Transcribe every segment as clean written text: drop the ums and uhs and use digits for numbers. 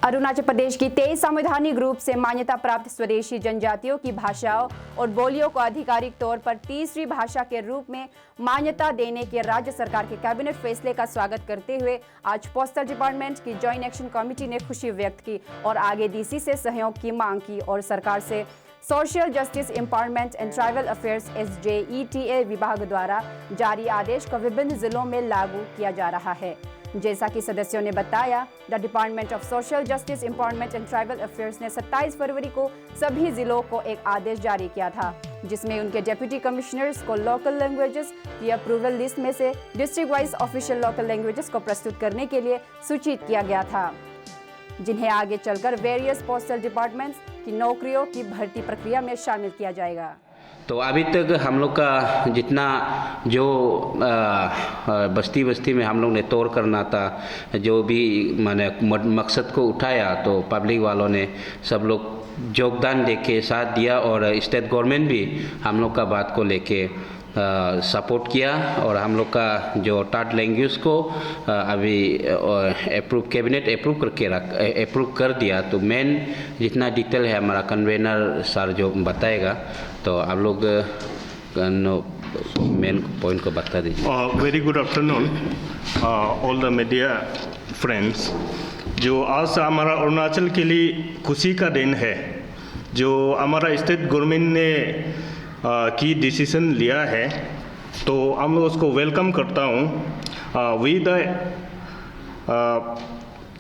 अरुणाचल प्रदेश की 23 संवैधानिक रूप से मान्यता प्राप्त स्वदेशी जनजातियों की भाषाओं और बोलियों को आधिकारिक तौर पर तीसरी भाषा के रूप में मान्यता देने के राज्य सरकार के कैबिनेट फैसले का स्वागत करते हुए आज पोस्टल डिपार्टमेंट की जॉइंट एक्शन कमेटी ने खुशी व्यक्त की और आगे डीसी से सहयोग की मांग की और सरकार से social justice empowerment and tribal affairs SJETA विभाग द्वारा जारी आदेश को विभिन्न जिलों में लागू किया जा रहा है। जैसा कि सदस्यों ने बताया, the department of social justice empowerment and tribal affairs ने 27 फरवरी को सभी जिलों को एक आदेश जारी किया था, जिसमें उनके डिप्टी कमिश्नर्स को लोकल लैंग्वेजेस की अप्रूवल लिस्ट में से district wise official local languages को प्रस्तुत करने के लिए सूचित किया गया था, जिन्हें आगे चलकर वेरियस पोस्टल डिपार्टमेंट्स की नौकरियों की भर्ती प्रक्रिया में शामिल किया जाएगा। तो अभी तक हम लोग का जितना जो बस्ती बस्ती में हम लोग ने तौर करना था, जो भी मैंने मकसद को उठाया, तो पब्लिक वालों ने सब लोग योगदान देके साथ दिया और स्टेट गवर्नमेंट भी हम लोग का बात को लेके सपोर्ट किया और हम लोग का जो थर्ड लैंग्वेज को अभी कैबिनेट अप्रूव कर दिया। तो मेन जितना डिटेल है हमारा कन्वेनर सर जो बताएगा, तो आप लोग मेन पॉइंट को बता दीजिए। Very good afternoon all the media friends. जो आज हमारा अरुणाचल के लिए खुशी का दिन है, जो हमारा स्टेट गवर्नमेंट ने की डिसीजन लिया है, तो हम लोग उसको वेलकम करता हूँ। We the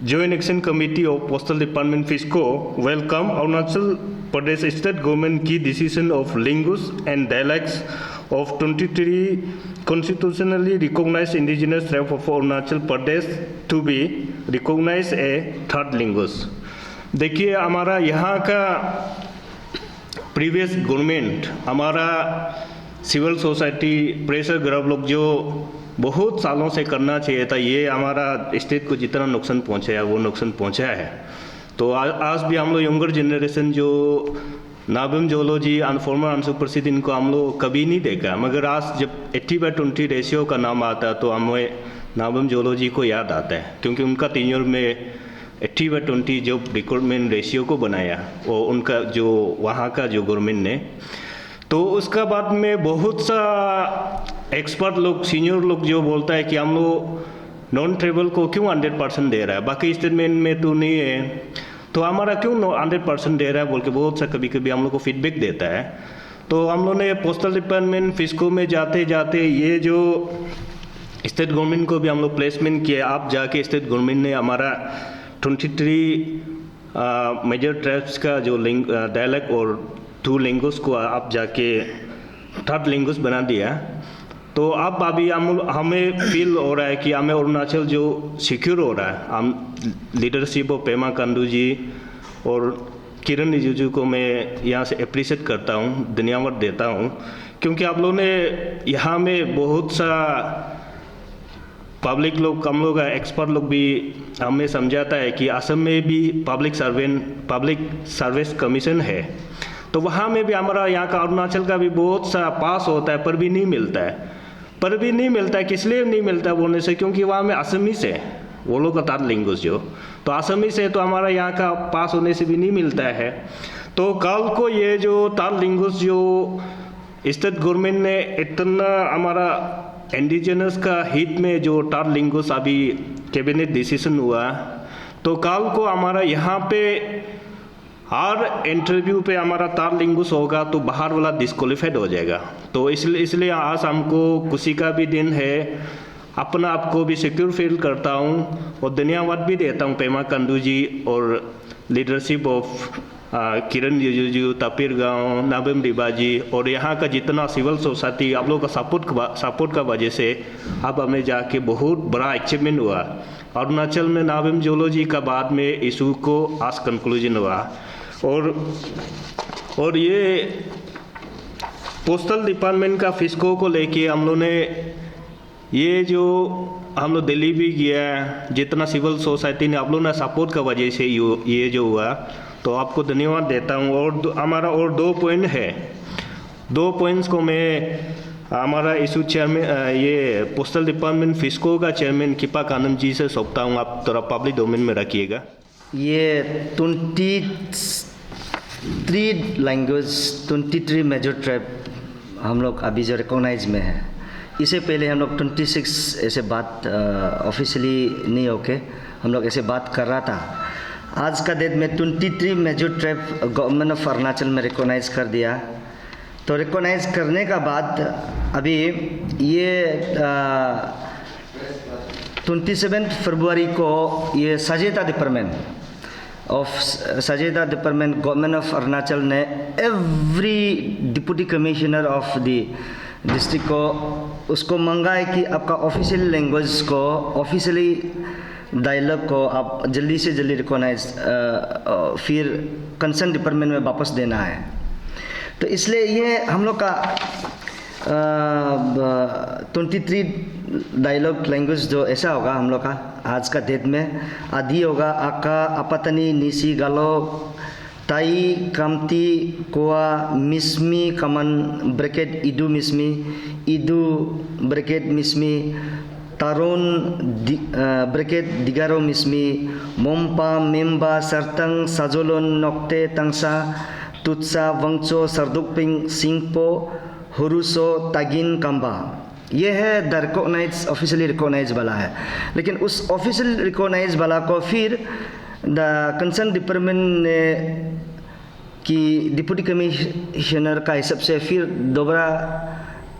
joint action committee of postal department फिस्को welcome Arunachal Pradesh state government की decision of language and dialects of 23 constitutionally recognized indigenous tribe of Arunachal Pradesh to be recognized a third language। देखिए, हमारा यहाँ का previous government, हमारा civil society pressure group लोग जो बहुत सालों से करना चाहिए था, ये हमारा स्टेट को जितना नुकसान पहुंचाया वो नुकसान पहुंचाया है। तो आज भी हम लोग यंगर जनरेशन जो नाबम जोलो जी अनफॉर्मल अनसुपरसिड, इनको हम लोग कभी नहीं देखा, मगर आज जब 80/20 रेशियो का नाम आता है तो हमें नाबम जोलो जी को याद आता है, क्योंकि उनका टेन्योर में 80/20 जो रिक्रूटमेंट रेशियो को बनाया वो उनका जो वहाँ का जो गवर्नमेंट ने। तो उसका बाद में बहुत सा एक्सपर्ट लोग, सीनियर लोग जो बोलता है कि हम लोग नॉन ट्राइबल को क्यों 100% दे रहा है, बाकी स्टेटमेंट में तो नहीं है, तो हमारा क्यों 100% दे रहा है बोल के बहुत सा कभी कभी हम लोग को फीडबैक देता है। तो हम लोग ने पोस्टल डिपार्टमेंट फिस्को में जाते जाते ये जो स्टेट गवर्नमेंट को भी हम लोग प्लेसमेंट किया। आप जाके स्टेट गवर्नमेंट ने हमारा 23 मेजर ट्राइब्स का जो डायलैक्ट और 2 लैंग्वेज को आप जाके थर्ड लैंग्वेज बना दिया। तो अब अभी हमें फील हो रहा है कि हमें अरुणाचल जो सिक्योर हो रहा है। हम लीडरशिप ऑफ पेमा खांडू जी और किरण रिजिजू को मैं यहाँ से अप्रिशिएट करता हूँ, धन्यवाद देता हूँ, क्योंकि आप लोगों ने यहाँ में बहुत सा पब्लिक लोग, हम लोग एक्सपर्ट लोग भी हमें समझाता है कि असम में भी पब्लिक सर्विस कमीशन है, तो वहाँ में भी हमारा यहाँ का अरुणाचल का भी बहुत सा पास होता है, पर भी नहीं मिलता है। किस लिए नहीं मिलता है बोलने से, क्योंकि वहाँ में असमीज है, वो लोग का थर्ड लैंग्वेज जो, तो असमीज है, तो हमारा यहाँ का पास होने से भी नहीं मिलता है। तो कल को ये जो थर्ड लैंग्वेज जो स्टेट गवर्नमेंट ने इतना हमारा इंडिजिनस का हित में जो थर्ड लैंग्वेज अभी कैबिनेट डिसीजन हुआ, तो कल को हमारा यहाँ पे हर इंटरव्यू पे हमारा थर्ड लैंग्वेज होगा तो बाहर वाला डिस्क्वालीफाइड हो जाएगा। तो इसलिए आज हमको खुशी का भी दिन है, अपना आप को भी सिक्योर फील करता हूँ और धन्यवाद भी देता हूँ पेमा खांडू जी और लीडरशिप ऑफ किरण रिजिजू, तापिर गांव, नाबम रिबा जी और यहाँ का जितना सिविल सोसाइटी, आप लोगों का सपोर्ट का वजह से अब हमें जाके बहुत बड़ा अचीवमेंट हुआ। अरुणाचल में नाबम जोलो जी का बाद में इशू को आज कंक्लूजन हुआ। और ये पोस्टल डिपार्टमेंट का फिस्को को लेके हम लोग ने ये जो हम लोग दिल्ली भी गया, जितना सिविल सोसाइटी ने आप लोग ने सपोर्ट का वजह से ये जो हुआ, तो आपको धन्यवाद देता हूँ। और हमारा और 2 पॉइंट है, 2 पॉइंट्स को मैं हमारा इशू चेयरमैन, ये पोस्टल डिपार्टमेंट फिस्को का चेयरमैन किपा कानम जी से सौंपता हूँ, आप थोड़ा पब्लिक डोमेन में रखिएगा। ये 23 लैंग्वेज 23 मेजर ट्राइब हम लोग अभी जो रिकॉग्नाइज में है। इससे पहले हम लोग 26 ऐसे बात ऑफिशियली नहीं होके हम लोग ऐसे बात कर रहा था। आज का डेट में 23 major tribe government of Arunachal में रिकॉग्नाइज कर दिया। तो रिकॉग्नाइज करने का बाद अभी ये 27 फरवरी को ये सजेता डिपार्टमेंट गवर्नमेंट ऑफ अरुणाचल ने every deputy commissioner of the district को उसको मांगा है कि आपका ऑफिशियल लैंग्वेज को ऑफिशियली डायलॉग को आप जल्दी से जल्दी रिकॉग्नाइज फिर कंसर्न डिपार्टमेंट में वापस देना है। तो इसलिए ये हम लोग का 23 डायलॉग लैंग्वेज जो ऐसा होगा हम लोग का आज का डेट में आदि होगा आका अपतनी Nyishi Galo Tai Khamti Khowa Mishmi Kaman bracket Idu Mishmi Idu bracket Mishmi Taraon bracket Digaro Mishmi Monpa Memba Sartang Sajolang Nocte Tangsa Tutsa Wancho Sherdukpen Singpho Hrusso Tagin Khamba. ये है द रिकॉग्नाइज ऑफिशियली रिकॉग्नाइज वाला है। लेकिन उस ऑफिशियल रिकॉग्नाइज वाला को फिर द कंसर्न डिपार्टमेंट ने कि डिप्टी कमिश्नर का हिसाब से फिर दोबारा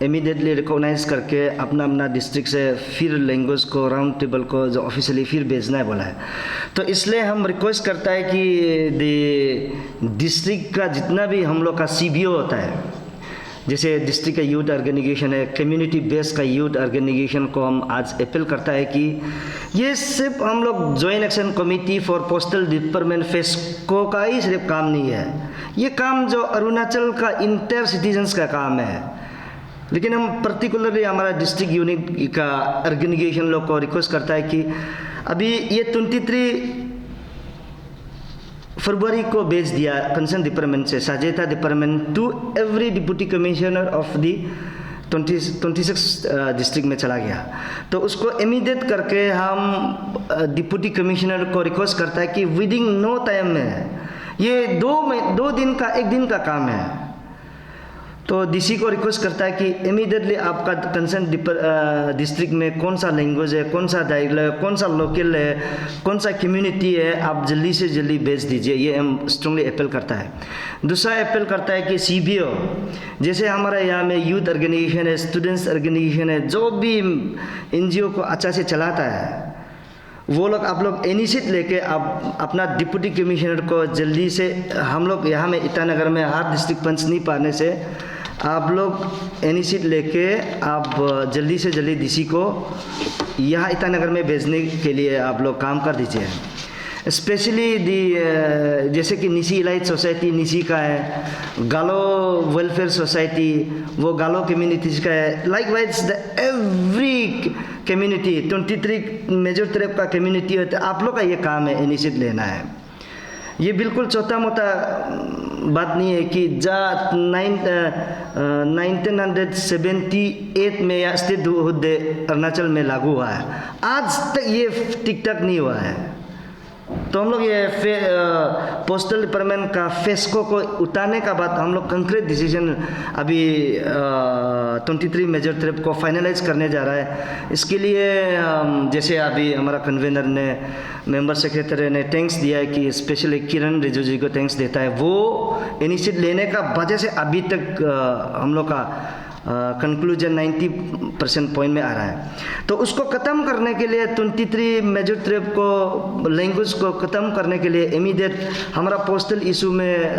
इमीडिएटली रिकॉग्नाइज करके अपना अपना डिस्ट्रिक्ट से फिर लैंग्वेज को राउंड टेबल को जो ऑफिशियली फिर भेजना है बोला है। तो इसलिए हम रिक्वेस्ट करता है कि डिस्ट्रिक्ट का जितना भी हम लोग का CBO होता है, जैसे डिस्ट्रिक्ट का यूथ ऑर्गेनाइजेशन है, कम्युनिटी बेस्ड का यूथ ऑर्गेनाइजेशन को हम आज अपील करता है कि ये सिर्फ हम लोग joint action committee for postal department FESCO का ही सिर्फ काम नहीं है। ये काम जो अरुणाचल का इंटर सिटीजन्स का काम है। लेकिन हम पर्टिकुलरली हमारा डिस्ट्रिक्ट यूनिट का ऑर्गेनाइजेशन लोग को रिक्वेस्ट करता है कि अभी ये 23 फरवरी को भेज दिया कंसर्न डिपार्टमेंट से साजेता department to every deputy commissioner of the 26 district में चला गया। तो उसको इमीडिएट करके हम डिप्टी कमिश्नर को रिक्वेस्ट करता है कि विदिन नो टाइम में ये 2 दिन का 1 दिन का काम है। तो DC को रिक्वेस्ट करता है कि इमीडिएटली आपका कंसर्न डिस्ट्रिक्ट में कौन सा लैंग्वेज है, कौन सा डायलॉग है, कौन सा लोकल है, कौन सा कम्युनिटी है, आप जल्दी से जल्दी भेज दीजिए। ये हम स्ट्रांगली अपील करता है। दूसरा अपील करता है कि CBO जैसे हमारा यहाँ में यूथ ऑर्गेनाइजेशन है, स्टूडेंट्स ऑर्गेनाइजेशन है, जो भी NGO को अच्छा से चलाता है वो लोग आप लोग इनिशिएट लेके आप अपना डिप्टी कमिश्नर को जल्दी से हम लोग यहाँ में ईटानगर में हर डिस्ट्रिक्ट पंच नहीं पाने से आप लोग इनिशिएट लेके आप जल्दी से जल्दी DC को यहाँ ईटानगर में भेजने के लिए आप लोग काम कर दीजिए। स्पेशली जैसे कि निसी इलाइट सोसाइटी निसी का है, गालो वेलफेयर सोसाइटी वो गालो कम्युनिटीज का है, likewise the every community 23 major tribe का कम्युनिटी होता है। आप लोग का ये काम है इनिशिएट लेना है। ये बिल्कुल छोटा मोटा बात नहीं है कि 1978 में या स्टेट हुद्दे अरुणाचल में लागू हुआ है, आज तक ये टिक टक नहीं हुआ है। तो हम लोग ये पोस्टल डिपार्टमेंट का फेस्को को उतारने का बाद हम लोग कंक्रीट डिसीजन अभी 23 मेजर ट्रिप को फाइनलाइज करने जा रहा है। इसके लिए जैसे अभी हमारा कन्वेनर ने मेंबर सेक्रेटरी ने थैंक्स दिया है कि स्पेशली किरण रिजिजू जी को थैंक्स देता है। वो इनिशिएटिव लेने का वजह से अभी तक हम लोग का कंक्लूजन 90% पॉइंट में आ रहा है। तो उसको ख़त्म करने के लिए 23 मेजर ट्रिप को लैंग्वेज को ख़त्म करने के लिए इमीडिएट हमारा पोस्टल इशू में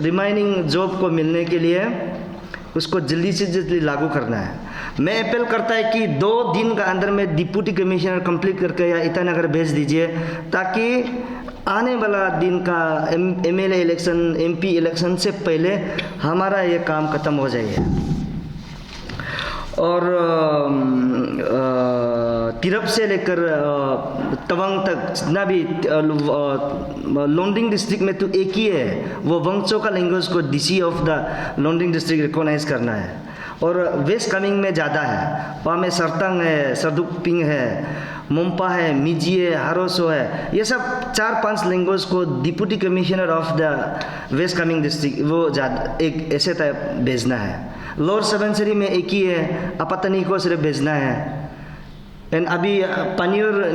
रिमाइनिंग जॉब को मिलने के लिए उसको जल्दी से जल्दी लागू करना है। मैं अपील करता है कि 2 दिन का अंदर में डिप्टी कमिश्नर कंप्लीट करके या ईटानगर भेज दीजिए ताकि आने वाला दिन का MLA इलेक्शन MP इलेक्शन से पहले हमारा ये काम ख़त्म हो जाएगा। और तिरप से लेकर तवांग तक जितना भी लोंगडिंग डिस्ट्रिक्ट में तो एक ही है, वो वंगचो का लैंग्वेज को DC of the Longding district recognise करना है। और वेस्ट कामिंग में ज़्यादा है, वहाँ में सरतंग है, सरदुकपिंग है, मोम्पा है, मिजी है, हारोसो है, ये सब 4-5 लैंग्वेज को deputy commissioner of the west Kameng district वो एक ऐसे टाइप भेजना है। लोअर सुबनसिरी में एक ही है, अपातनी को सिर्फ भेजना है। एंड अभी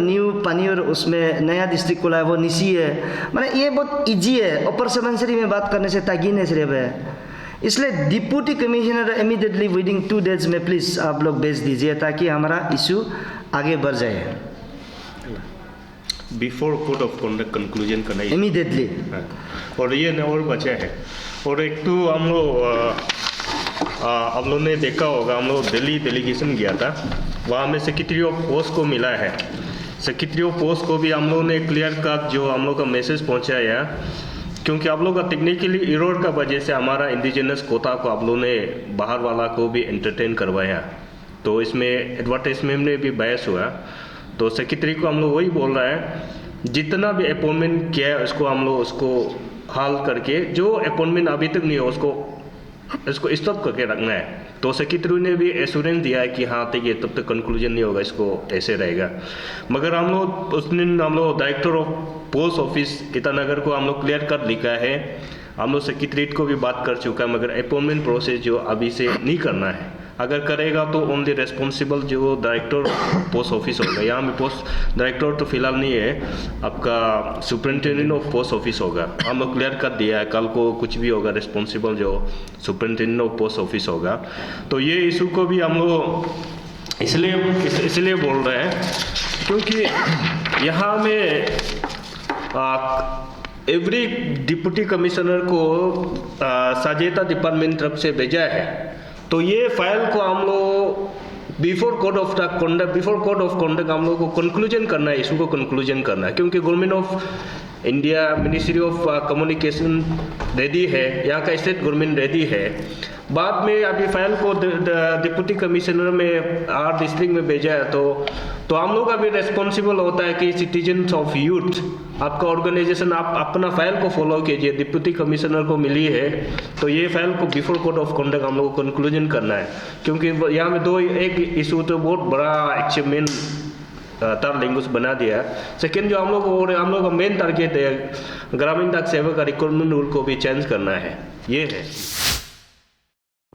न्यू पानियर उसमें नया डिस्ट्रिक्ट खुला है, वो निसी है। मतलब ये बहुत इजी है, अपर सुबनसिरी में बात करने से तागिन है सिर्फ है। इसलिए deputy commissioner immediately within 2 days में प्लीज़ आप लोग भेज दीजिए ताकि हमारा इशू आगे बढ़ जाए। Before code of conduct conclusion करना इमीडिएटली। और ये न और बचा है। और एक तो हम लोग ने देखा होगा, हम लोग दिल्ली डेलीगेशन गया था, वहाँ में सेक्रेटरी ऑफ पोस्ट को मिला है। सेक्रेटरी ऑफ पोस्ट को भी हम लोग ने क्लियर कट जो हम लोग का मैसेज पहुँचाया, क्योंकि आप लोग का टेक्निकली एरर का वजह से हमारा इंडिजिनस कोटा को आप लोग ने बाहर वाला को भी एंटरटेन करवाया, तो इसमें एडवर्टाइजमेंट में भी बहस हुआ। तो सेक्रेटरी को हम लोग वही बोल रहा है, जितना भी अपॉइंटमेंट किया है उसको हम लोग उसको हल करके, जो अपॉइंटमेंट अभी तक नहीं हो उसको स्टॉप करके रखना है। तो सेक्रेटरी ने भी एश्योरेंस दिया है कि हाँ तक ये तब तक कंक्लूजन नहीं होगा, इसको ऐसे रहेगा। मगर हम लोग उस दिन हम लोग director of post office Itanagar को हम लोग क्लियर कर लिखा है, हम लोग सेक्रेटरीट को भी बात कर चुका है, मगर अपॉइंटमेंट प्रोसेस जो अभी से नहीं करना है। अगर करेगा तो ओनली रेस्पॉन्सिबल जो डायरेक्टर पोस्ट ऑफिस होगा। यहाँ में पोस्ट डायरेक्टर तो फिलहाल नहीं है, आपका सुपरिटेंडेंट ऑफ पोस्ट ऑफिस होगा। हम लोग क्लियर कर दिया है, कल को कुछ भी होगा रेस्पॉन्सिबल जो सुपरिटेंडेंट ऑफ पोस्ट ऑफिस होगा। तो ये इशू को भी हम लोग इसलिए बोल रहे हैं क्योंकि यहाँ में एवरी डिप्टी कमिश्नर को साझेता डिपार्टमेंट तरफ से भेजा है। तो ये फाइल को हम लोग बिफोर कोड ऑफ कंडक्ट हम लोग को कंक्लूजन करना है, इशू को कंक्लूजन करना है, क्योंकि government of India ministry of communication ready है, यहाँ का स्टेट गवर्नमेंट रेडी है। बाद में अभी फाइल को डिप्टी कमिश्नर में आर डिस्ट्रिक्ट में भेजा है, तो हम लोग का भी रेस्पॉन्सिबल होता है कि सिटीजन्स ऑफ यूथ, आपका ऑर्गेनाइजेशन आप अपना फाइल को फॉलो कीजिए। डिप्टी कमिश्नर को मिली है तो ये फाइल को बिफोर कोड ऑफ कंडक्ट हम लोग को कंक्लूजन करना है, क्योंकि यहाँ में एक इशू तो बहुत बड़ा अचीवमेंट थर्ड लैंग्वेज बना दिया। सेकेंड जो हम लोग का मेन टारगेट है ग्रामीण डाक सेवा का रिक्रूटमेंट रूल को भी चेंज करना है, ये है।